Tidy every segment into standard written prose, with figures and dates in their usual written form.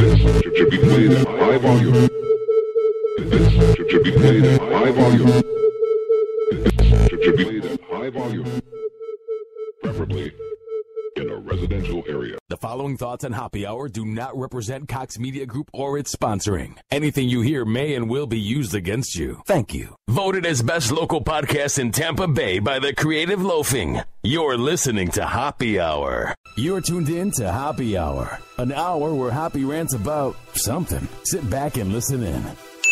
This should be played at high volume. This should be played at high volume. This should be played at high volume. Preferably in a residential area. The following thoughts on Happy Hour do not represent Cox Media Group or its sponsoring. Anything you hear may and will be used against you. Thank you. Voted as best local podcast in Tampa Bay by the Creative Loafing. You're listening to Happy Hour. You're tuned in to Happy Hour, an hour where Happy rants about something. Sit back and listen in.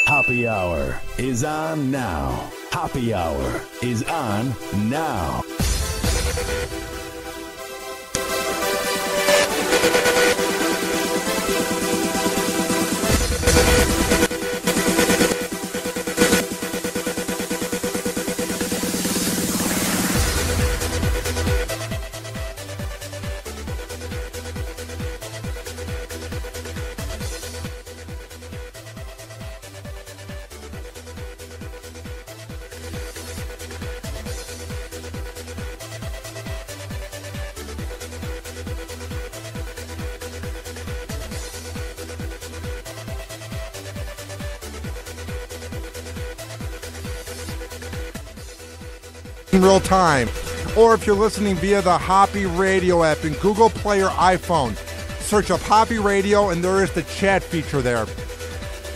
Happy Hour is on now. Happy Hour is on now. In real time, or if you're listening via the Hoppy Radio app in Google Play or iPhone, search up Hoppy Radio and there is the chat feature there.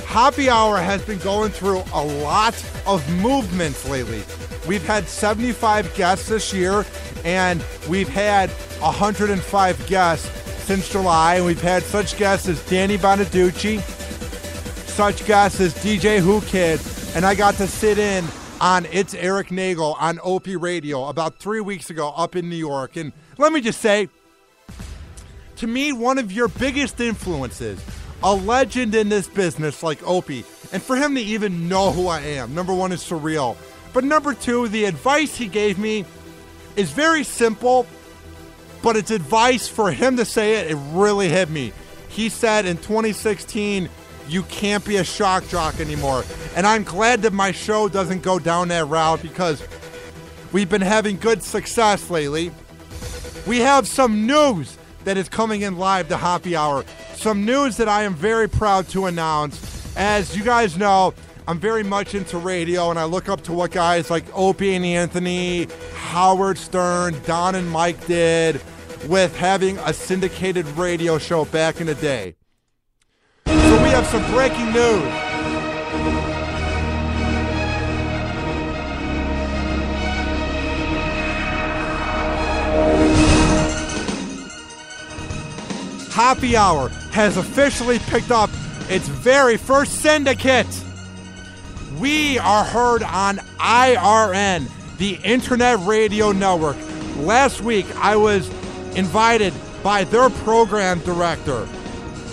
Happy Hour has been going through a lot of movements lately. We've had 75 guests this year, and we've had 105 guests since July, and we've had such guests as Danny Bonaducci, such guests as DJ Who Kid, and I got to sit in on It's Eric Nagel on Opie Radio about 3 weeks ago up in New York. And let me just say, to me, one of your biggest influences, a legend in this business like Opie, and for him to even know who I am, number one, is surreal. But number two, the advice he gave me is very simple, but it's advice for him to say it, it really hit me. He said in 2016, you can't be a shock jock anymore. And I'm glad that my show doesn't go down that route because we've been having good success lately. We have some news that is coming in live to Happy Hour. Some news that I am very proud to announce. As you guys know, I'm very much into radio, and I look up to what guys like Opie and Anthony, Howard Stern, Don and Mike did with having a syndicated radio show back in the day. So we have some breaking news. Happy Hour has officially picked up its very first syndicate. We are heard on IRN, the Internet Radio Network. Last week, I was invited by their program director,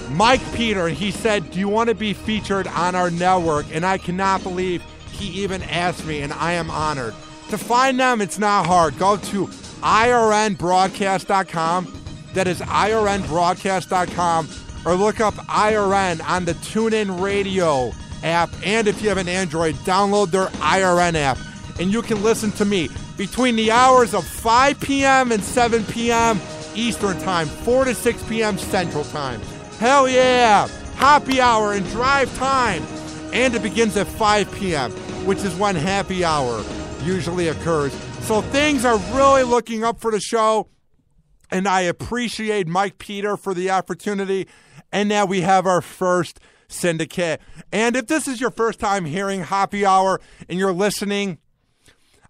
Mike Peter, and he said, do you want to be featured on our network? And I cannot believe he even asked me, and I am honored. To find them, it's not hard. Go to irnbroadcast.com. That is irnbroadcast.com, or look up IRN on the TuneIn Radio app. And if you have an Android, download their IRN app, and you can listen to me between the hours of 5 p.m. and 7 p.m. Eastern Time, 4 to 6 p.m. Central Time. Hell yeah! Happy Hour and drive time. And it begins at 5 p.m., which is when Happy Hour usually occurs. So things are really looking up for the show, and I appreciate Mike Peter for the opportunity. And now we have our first syndicate. And if this is your first time hearing Happy Hour and you're listening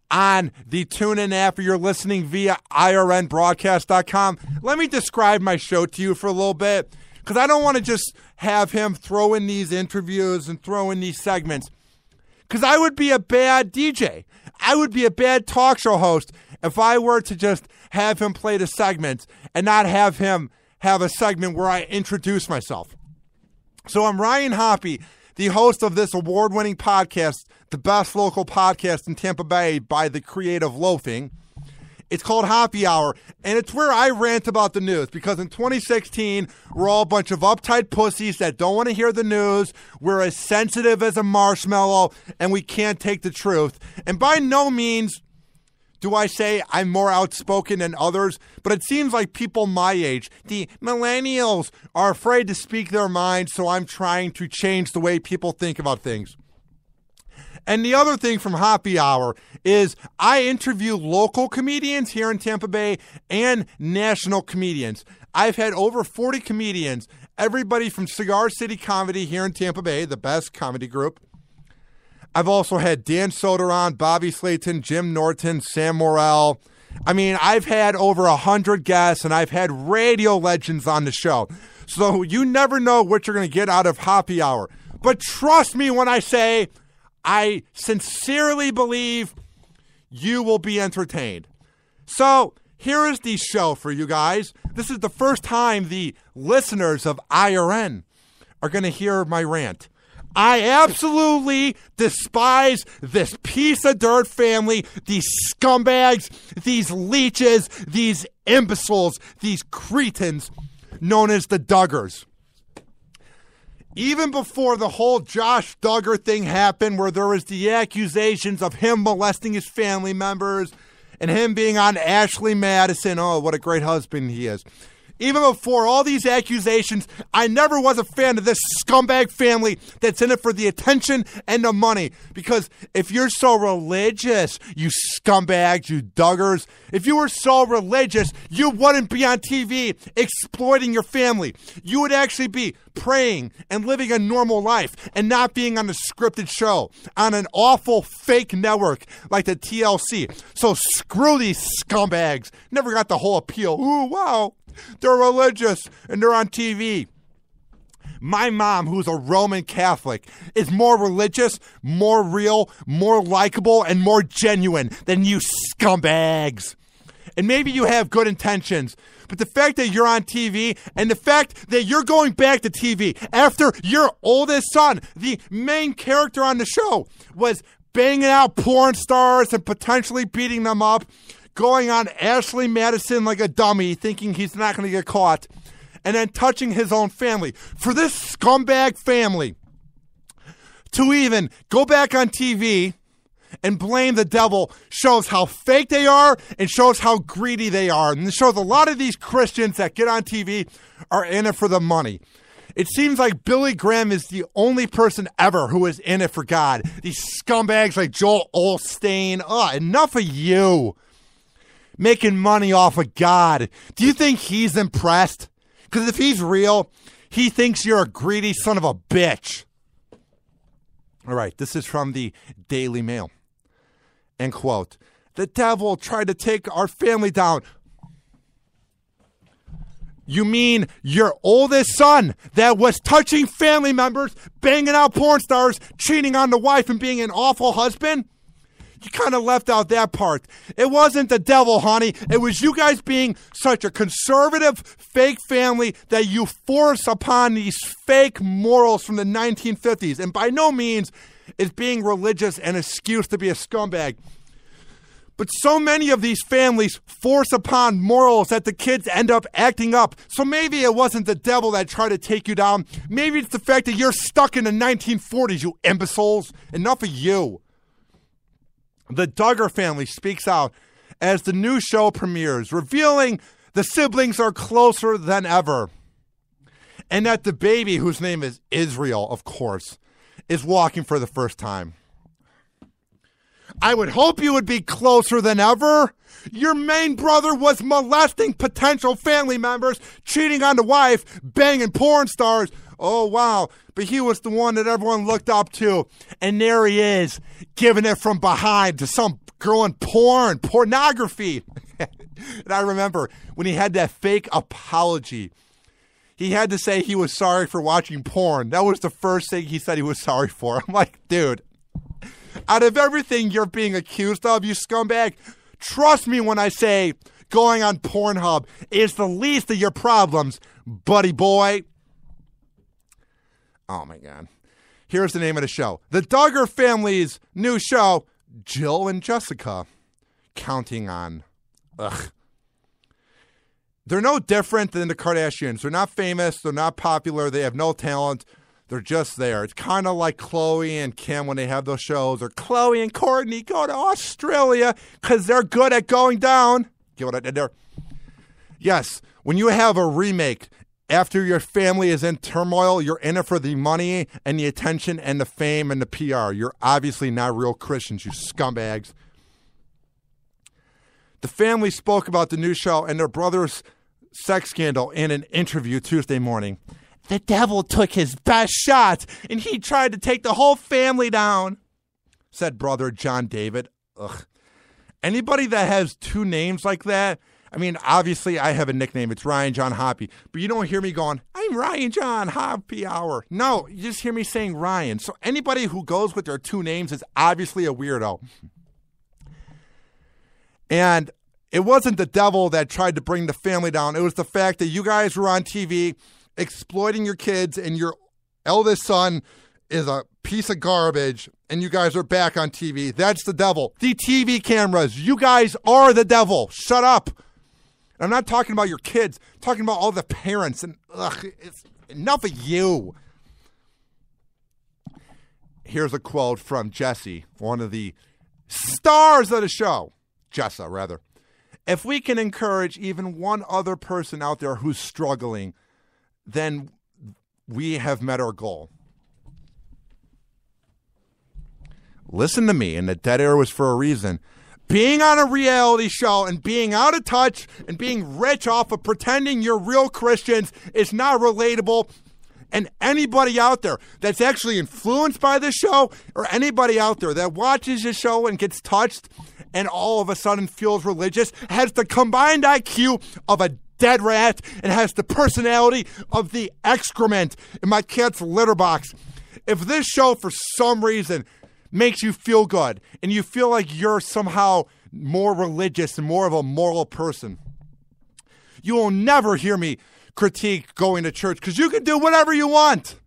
on the TuneIn app or you're listening via irnbroadcast.com, let me describe my show to you for a little bit, because I don't want to just have him throw in these interviews and throw in these segments, because I would be a bad DJ. I would be a bad talk show host if I were to just have him play the segments and not have him have a segment where I introduce myself. So I'm Ryan Hoppy, the host of this award-winning podcast, the best local podcast in Tampa Bay by the Creative Loafing. It's called Happy Hour, and it's where I rant about the news, because in 2016, we're all a bunch of uptight pussies that don't want to hear the news. We're as sensitive as a marshmallow, and we can't take the truth. And by no means do I say I'm more outspoken than others, but it seems like people my age, the millennials, are afraid to speak their mind, so I'm trying to change the way people think about things. And the other thing from Happy Hour is I interview local comedians here in Tampa Bay and national comedians. I've had over 40 comedians, everybody from Cigar City Comedy here in Tampa Bay, the best comedy group. I've also had Dan Soderon, Bobby Slayton, Jim Norton, Sam Morrell. I mean, I've had over 100 guests, and I've had radio legends on the show. So you never know what you're going to get out of Happy Hour. But trust me when I say I sincerely believe you will be entertained. So here is the show for you guys. This is the first time the listeners of IRN are going to hear my rant. I absolutely despise this piece of dirt family, these scumbags, these leeches, these imbeciles, these cretins known as the Duggars. Even before the whole Josh Duggar thing happened, where there was the accusations of him molesting his family members and him being on Ashley Madison. Oh, what a great husband he is. Even before all these accusations, I never was a fan of this scumbag family that's in it for the attention and the money. Because if you're so religious, you scumbags, you Duggars, if you were so religious, you wouldn't be on TV exploiting your family. You would actually be praying and living a normal life and not being on a scripted show on an awful fake network like the TLC. So screw these scumbags. Never got the whole appeal. Ooh, wow. They're religious, and they're on TV. My mom, who's a Roman Catholic, is more religious, more real, more likable, and more genuine than you scumbags. And maybe you have good intentions, but the fact that you're on TV and the fact that you're going back to TV after your oldest son, the main character on the show, was banging out porn stars and potentially beating them up, going on Ashley Madison like a dummy, thinking he's not going to get caught, and then touching his own family. For this scumbag family to even go back on TV and blame the devil shows how fake they are and shows how greedy they are. And it shows a lot of these Christians that get on TV are in it for the money. It seems like Billy Graham is the only person ever who is in it for God. These scumbags like Joel Osteen. Enough of you. Making money off of God. Do you think he's impressed? Because if he's real, he thinks you're a greedy son of a bitch. All right, this is from the Daily Mail. And quote, "The devil tried to take our family down." You mean your oldest son that was touching family members, banging out porn stars, cheating on the wife, and being an awful husband? You kind of left out that part. It wasn't the devil, honey. It was you guys being such a conservative, fake family that you force upon these fake morals from the 1950s. And by no means is being religious an excuse to be a scumbag. But so many of these families force upon morals that the kids end up acting up. So maybe it wasn't the devil that tried to take you down. Maybe it's the fact that you're stuck in the 1940s, you imbeciles. Enough of you. The Duggar Family speaks out as the new show premieres, revealing the siblings are closer than ever. And that the baby, whose name is Israel, of course, is walking for the first time. I would hope you would be closer than ever. Your main brother was molesting potential family members, cheating on the wife, banging porn stars. Oh, wow. But he was the one that everyone looked up to. And there he is, giving it from behind to some girl in pornography. And I remember when he had that fake apology, he had to say he was sorry for watching porn. That was the first thing he said he was sorry for. I'm like, dude, out of everything you're being accused of, you scumbag, trust me when I say going on Pornhub is the least of your problems, buddy boy. Oh, my God. Here's the name of the show. The Duggar Family's new show, Jill and Jessica, Counting On. Ugh. They're no different than the Kardashians. They're not famous. They're not popular. They have no talent. They're just there. It's kind of like Chloe and Kim when they have those shows, or Chloe and Courtney go to Australia because they're good at going down. Get what I did there? Yes, when you have a remake after your family is in turmoil, you're in it for the money and the attention and the fame and the PR. You're obviously not real Christians, you scumbags. The family spoke about the new show and their brother's sex scandal in an interview Tuesday morning. The devil took his best shot and he tried to take the whole family down, said brother John David. Ugh. Anybody that has two names like that, I mean, obviously I have a nickname. It's Ryan John Hoppy. But you don't hear me going, I'm Ryan John Hoppy Hour. No, you just hear me saying Ryan. So anybody who goes with their two names is obviously a weirdo. And it wasn't the devil that tried to bring the family down. It was the fact that you guys were on TV exploiting your kids and your eldest son is a piece of garbage and you guys are back on TV. That's the devil. The TV cameras. You guys are the devil. Shut up. I'm not talking about your kids. I'm talking about all the parents. And it's enough of you. Here's a quote from Jesse, one of the stars of the show. Jessa, rather. If we can encourage even one other person out there who's struggling, then we have met our goal. Listen to me, and the dead air was for a reason. Being on a reality show and being out of touch and being rich off of pretending you're real Christians is not relatable. And anybody out there that's actually influenced by this show, or anybody out there that watches this show and gets touched and all of a sudden feels religious, has the combined IQ of a dead rat and has the personality of the excrement in my cat's litter box. If this show for some reason makes you feel good and you feel like you're somehow more religious and more of a moral person, you will never hear me critique going to church because you can do whatever you want.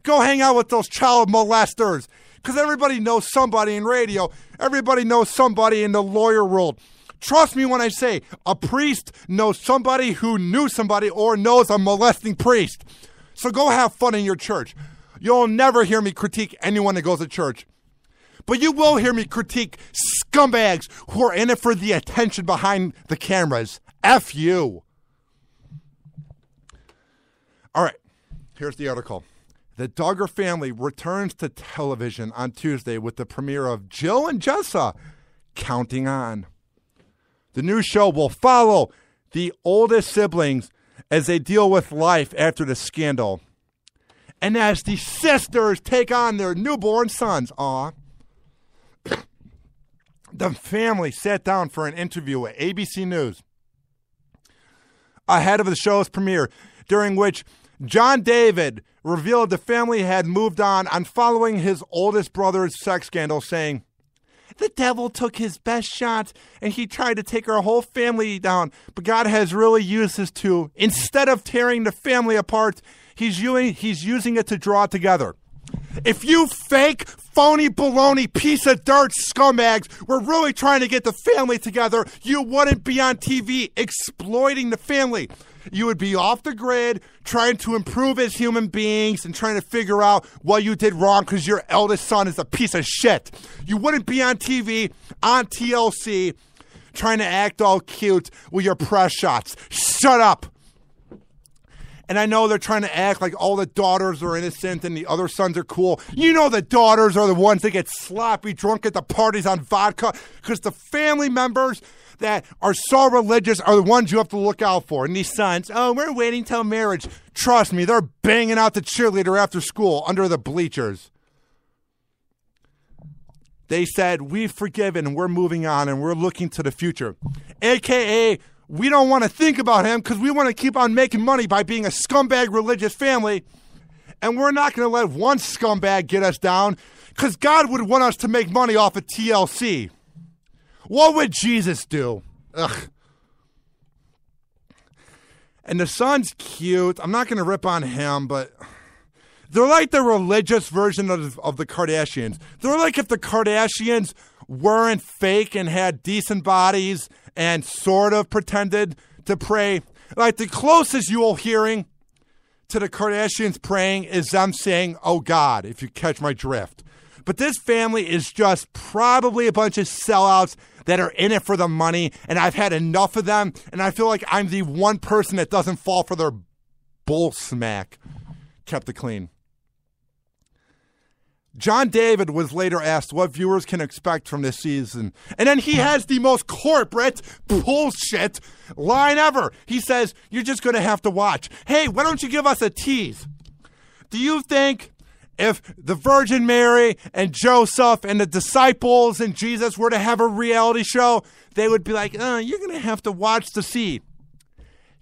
Go hang out with those child molesters because everybody knows somebody in radio. Everybody knows somebody in the lawyer world. Trust me when I say a priest knows somebody who knew somebody or knows a molesting priest. So go have fun in your church. You'll never hear me critique anyone that goes to church. But you will hear me critique scumbags who are in it for the attention behind the cameras. F you. All right, here's the article. The Duggar Family returns to television on Tuesday with the premiere of Jill and Jessa Counting On. The new show will follow the oldest siblings as they deal with life after the scandal, and as the sisters take on their newborn sons. The family sat down for an interview with ABC News ahead of the show's premiere, during which John David revealed the family had moved on following his oldest brother's sex scandal, saying, "The devil took his best shot and he tried to take our whole family down, but God has really used this too. Instead of tearing the family apart, he's using it to draw it together." If you fake, phony, baloney piece of dirt scumbags were really trying to get the family together, you wouldn't be on TV exploiting the family. You would be off the grid, trying to improve as human beings and trying to figure out what you did wrong because your eldest son is a piece of shit. You wouldn't be on TV, on TLC, trying to act all cute with your press shots. Shut up. And I know they're trying to act like all the daughters are innocent and the other sons are cool. You know the daughters are the ones that get sloppy drunk at the parties on vodka because the family members that are so religious are the ones you have to look out for. And these sons, we're waiting till marriage. Trust me, they're banging out the cheerleader after school under the bleachers. They said, we've forgiven, we're moving on, and we're looking to the future. AKA, we don't want to think about him because we want to keep on making money by being a scumbag religious family. And we're not going to let one scumbag get us down because God would want us to make money off of TLC. What would Jesus do? Ugh. And the son's cute. I'm not going to rip on him, but they're like the religious version of the Kardashians. They're like if the Kardashians weren't fake and had decent bodies and sort of pretended to pray. Like the closest you will hearing to the Kardashians praying is them saying, oh God, if you catch my drift. But this family is just probably a bunch of sellouts that are in it for the money, and I've had enough of them, and I feel like I'm the one person that doesn't fall for their bull smack. Kept it clean. John David was later asked what viewers can expect from this season. And then he has the most corporate bullshit line ever. He says, you're just going to have to watch. Hey, why don't you give us a tease? Do you think if the Virgin Mary and Joseph and the disciples and Jesus were to have a reality show, they would be like, you're going to have to watch to see?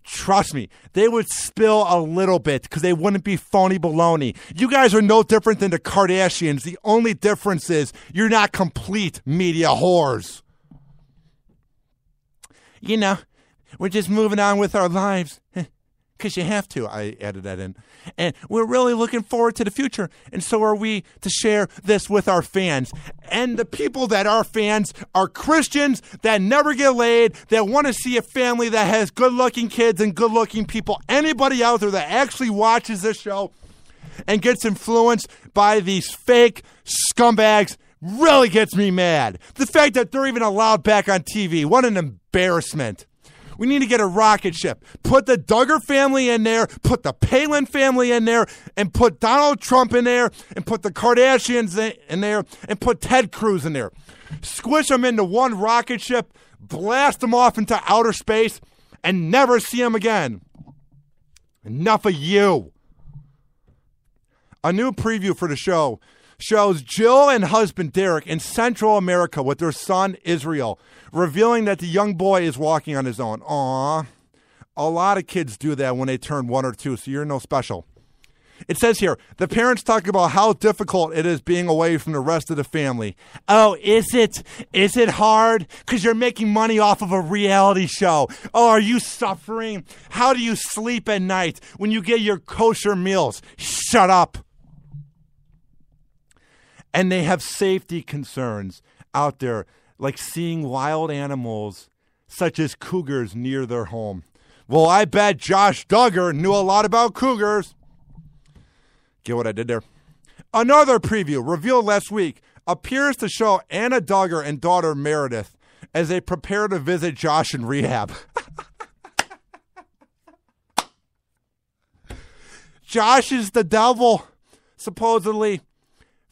Trust me, they would spill a little bit because they wouldn't be phony baloney. You guys are no different than the Kardashians. The only difference is you're not complete media whores. You know, we're just moving on with our lives. Because you have to. I added that in. And we're really looking forward to the future. And so are we to share this with our fans. And the people that are fans are Christians that never get laid, that want to see a family that has good-looking kids and good-looking people. Anybody out there that actually watches this show and gets influenced by these fake scumbags really gets me mad. The fact that they're even allowed back on TV. What an embarrassment. We need to get a rocket ship. Put the Duggar family in there, put the Palin family in there, and put Donald Trump in there, and put the Kardashians in there, and put Ted Cruz in there. Squish them into one rocket ship, blast them off into outer space, and never see them again. Enough of you. A new preview for the show shows Jill and husband Derek in Central America with their son Israel, revealing that the young boy is walking on his own. Aww. A lot of kids do that when they turn 1 or 2, so you're no special. It says here, the parents talk about how difficult it is being away from the rest of the family. Oh, is it? Is it hard? Because you're making money off of a reality show. Oh, are you suffering? How do you sleep at night when you get your kosher meals? Shut up. And they have safety concerns out there, like seeing wild animals such as cougars near their home. Well, I bet Josh Duggar knew a lot about cougars. Get what I did there? Another preview revealed last week appears to show Anna Duggar and daughter Meredith as they prepare to visit Josh in rehab. Josh is the devil, supposedly.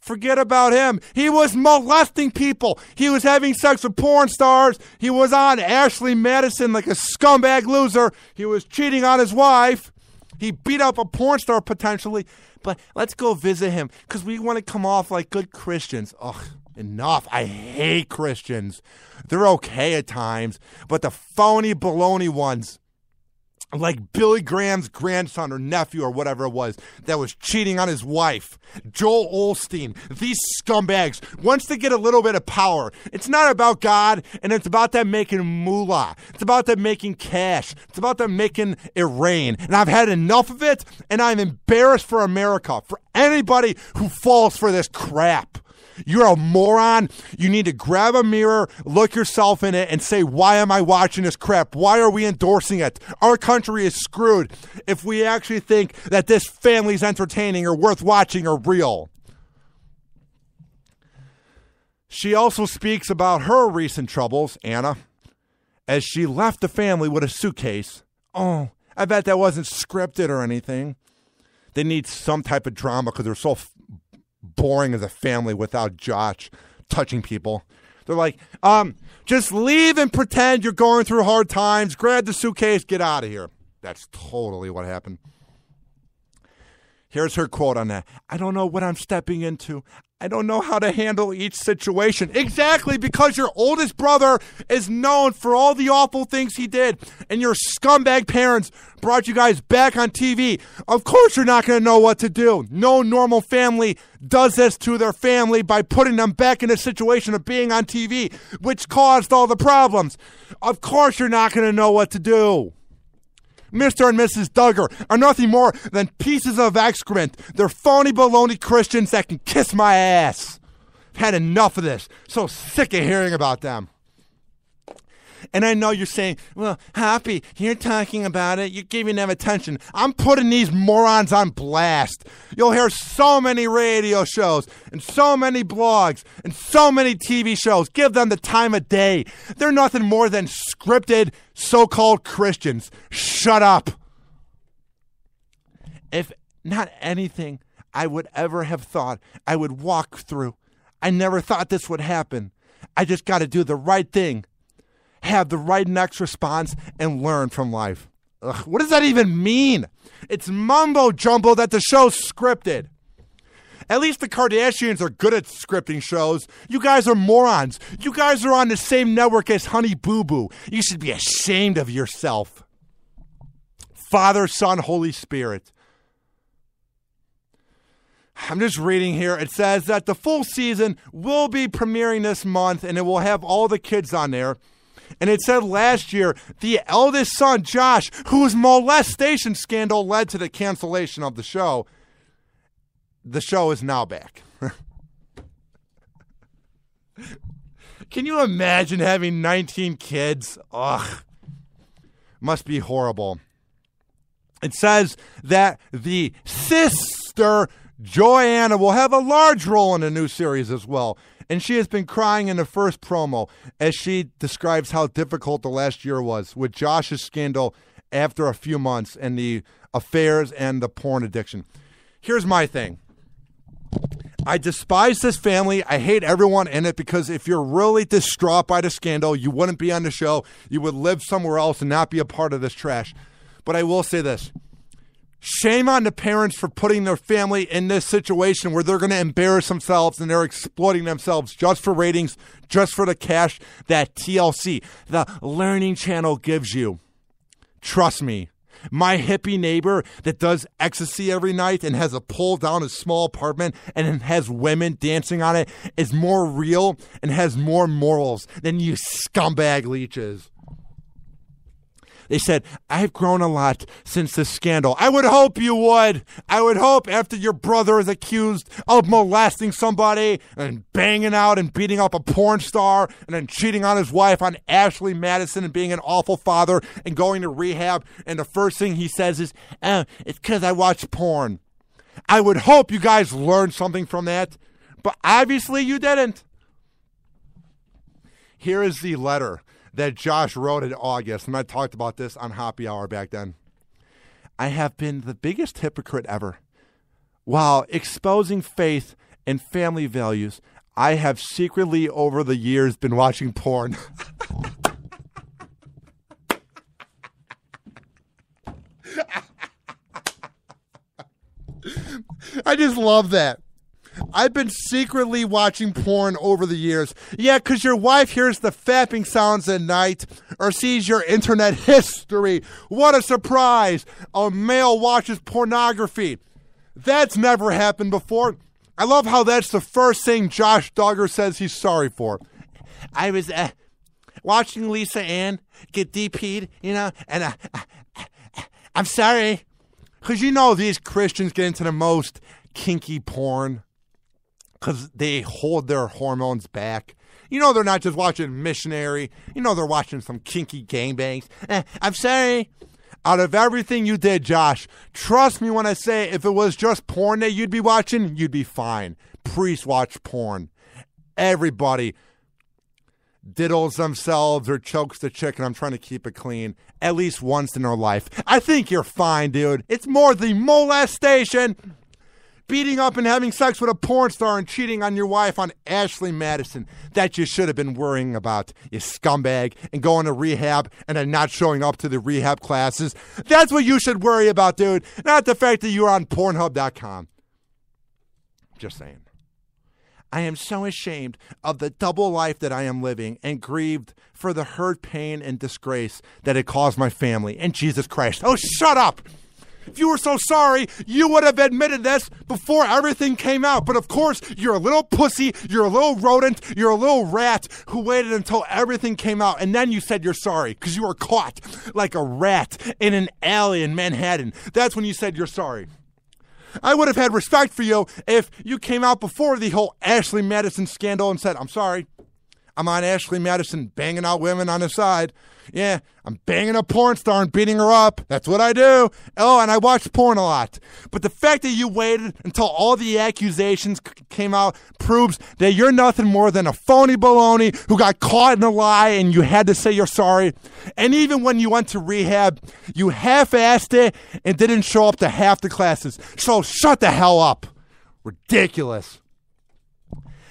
Forget about him. He was molesting people. He was having sex with porn stars. He was on Ashley Madison like a scumbag loser. He was cheating on his wife. He beat up a porn star potentially. But let's go visit him because we want to come off like good Christians. Ugh, enough. I hate Christians. They're okay at times, but the phony baloney ones, like Billy Graham's grandson or nephew or whatever it was that was cheating on his wife, Joel Osteen, these scumbags, once they get a little bit of power, it's not about God, and it's about them making moolah. It's about them making cash. It's about them making it rain. And I've had enough of it, and I'm embarrassed for America, for anybody who falls for this crap. You're a moron. You need to grab a mirror, look yourself in it, and say, why am I watching this crap? Why are we endorsing it? Our country is screwed if we actually think that this family's entertaining or worth watching or real. She also speaks about her recent troubles, Anna, as she left the family with a suitcase. Oh, I bet that wasn't scripted or anything. They need some type of drama because they're so boring as a family without Josh touching people. They're like, just leave and pretend you're going through hard times, grab the suitcase, get out of here. That's totally what happened. Here's her quote on that. I don't know what I'm stepping into. I don't know how to handle each situation. Exactly, because your oldest brother is known for all the awful things he did, and your scumbag parents brought you guys back on TV. Of course you're not going to know what to do. No normal family does this to their family by putting them back in a situation of being on TV, which caused all the problems. Of course you're not going to know what to do. Mr. and Mrs. Duggar are nothing more than pieces of excrement. They're phony baloney Christians that can kiss my ass. Had enough of this. So sick of hearing about them. And I know you're saying, well, Happy, you're talking about it. You're giving them attention. I'm putting these morons on blast. You'll hear so many radio shows and so many blogs and so many TV shows. Give them the time of day. They're nothing more than scripted so-called Christians. Shut up. If not anything I would ever have thought I would walk through, I never thought this would happen. I just got to do the right thing, have the right next response, and learn from life. Ugh, what does that even mean? It's mumbo jumbo that the show's scripted. At least the Kardashians are good at scripting shows. You guys are morons. You guys are on the same network as Honey Boo Boo. You should be ashamed of yourself. Father, Son, Holy Spirit. I'm just reading here. It says that the full season will be premiering this month, and it will have all the kids on there. And it said last year, the eldest son, Josh, whose molestation scandal led to the cancellation of the show is now back. Can you imagine having 19 kids? Ugh. Must be horrible. It says that the sister Joanna will have a large role in the new series as well. And she has been crying in the first promo as she describes how difficult the last year was with Josh's scandal after a few months and the affairs and the porn addiction. Here's my thing. I despise this family. I hate everyone in it because if you're really distraught by the scandal, you wouldn't be on the show. You would live somewhere else and not be a part of this trash. But I will say this. Shame on the parents for putting their family in this situation where they're going to embarrass themselves and they're exploiting themselves just for ratings, just for the cash that TLC, the Learning Channel, gives you. Trust me, my hippie neighbor that does ecstasy every night and has a pull down a small apartment and has women dancing on it is more real and has more morals than you scumbag leeches. They said, I've grown a lot since this scandal. I would hope you would. I would hope after your brother is accused of molesting somebody and banging out and beating up a porn star and then cheating on his wife on Ashley Madison and being an awful father and going to rehab. And the first thing he says is, it's because I watch porn. I would hope you guys learned something from that. But obviously you didn't. Here is the letter that Josh wrote in August, and I talked about this on Happy Hour back then. I have been the biggest hypocrite ever. While exposing faith and family values, I have secretly over the years been watching porn. I just love that. I've been secretly watching porn over the years. Yeah, because your wife hears the fapping sounds at night or sees your internet history. What a surprise. A male watches pornography. That's never happened before. I love how that's the first thing Josh Duggar says he's sorry for. I was watching Lisa Ann get DP'd, and I'm sorry. Because these Christians get into the most kinky porn. Because they hold their hormones back. They're not just watching missionary. They're watching some kinky gangbangs. I'm sorry. Out of everything you did, Josh, trust me when I say if it was just porn that you'd be watching, you'd be fine. Priests watch porn. Everybody diddles themselves or chokes the chicken. I'm trying to keep it clean. At least once in their life. I think you're fine, dude. It's more the molestation. Beating up and having sex with a porn star and cheating on your wife on Ashley Madison. That you should have been worrying about, you scumbag, and going to rehab and then not showing up to the rehab classes. That's what you should worry about, dude. Not the fact that you're on Pornhub.com. Just saying. I am so ashamed of the double life that I am living and grieved for the hurt, pain, and disgrace that it caused my family and Jesus Christ. Oh, shut up! If you were so sorry, you would have admitted this before everything came out. But of course, you're a little pussy, you're a little rodent, you're a little rat who waited until everything came out. And then you said you're sorry because you were caught like a rat in an alley in Manhattan. That's when you said you're sorry. I would have had respect for you if you came out before the whole Ashley Madison scandal and said, I'm sorry. I'm on Ashley Madison banging out women on the side. Yeah, I'm banging a porn star and beating her up. That's what I do. Oh, and I watch porn a lot. But the fact that you waited until all the accusations came out proves that you're nothing more than a phony baloney who got caught in a lie and you had to say you're sorry. And even when you went to rehab, you half-assed it and didn't show up to half the classes. So shut the hell up. Ridiculous.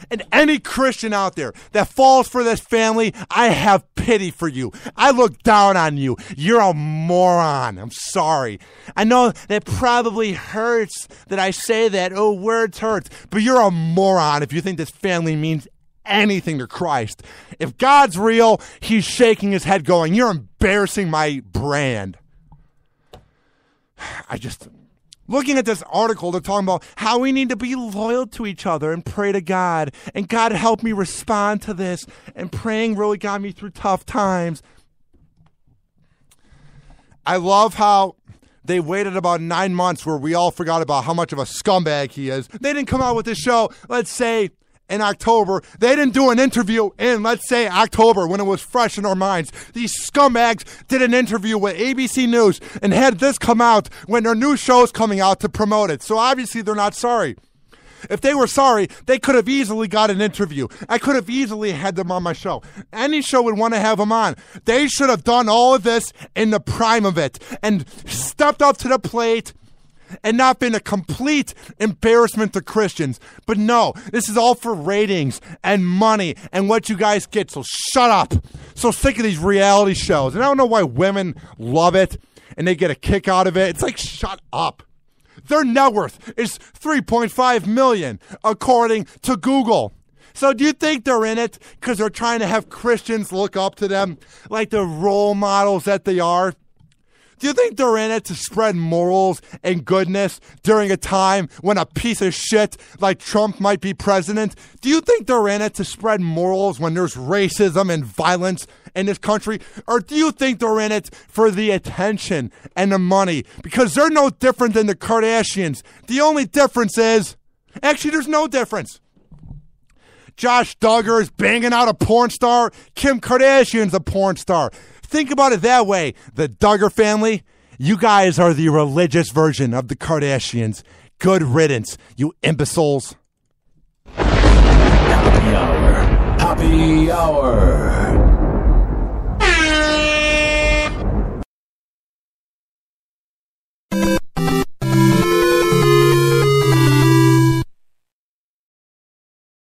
And any Christian out there that falls for this family, I have pity for you. I look down on you. You're a moron. I'm sorry. I know that probably hurts that I say that. Oh, words hurt. But you're a moron if you think this family means anything to Christ. If God's real, he's shaking his head going, you're embarrassing my brand. Looking at this article, they're talking about how we need to be loyal to each other and pray to God. And God helped me respond to this. And praying really got me through tough times. I love how they waited about 9 months where we all forgot about how much of a scumbag he is. They didn't come out with this show, let's say, in October. They didn't do an interview in, let's say, October when it was fresh in our minds. These scumbags did an interview with ABC News and had this come out when their new show's coming out to promote it. So obviously they're not sorry. If they were sorry, they could have easily got an interview. I could have easily had them on my show. Any show would want to have them on. They should have done all of this in the prime of it and stepped up to the plate and not been a complete embarrassment to Christians. But no, this is all for ratings and money and what you guys get, so shut up. So sick of these reality shows. And I don't know why women love it and they get a kick out of it. It's like, shut up. Their net worth is $3.5 million, according to Google. So do you think they're in it because they're trying to have Christians look up to them like the role models that they are? Do you think they're in it to spread morals and goodness during a time when a piece of shit like Trump might be president? Do you think they're in it to spread morals when there's racism and violence in this country? Or do you think they're in it for the attention and the money? Because they're no different than the Kardashians. The only difference is, actually, there's no difference. Josh Duggar is banging out a porn star. Kim Kardashian's a porn star. Think about it that way. The Duggar family, you guys are the religious version of the Kardashians. Good riddance, you imbeciles. Happy hour. Happy hour.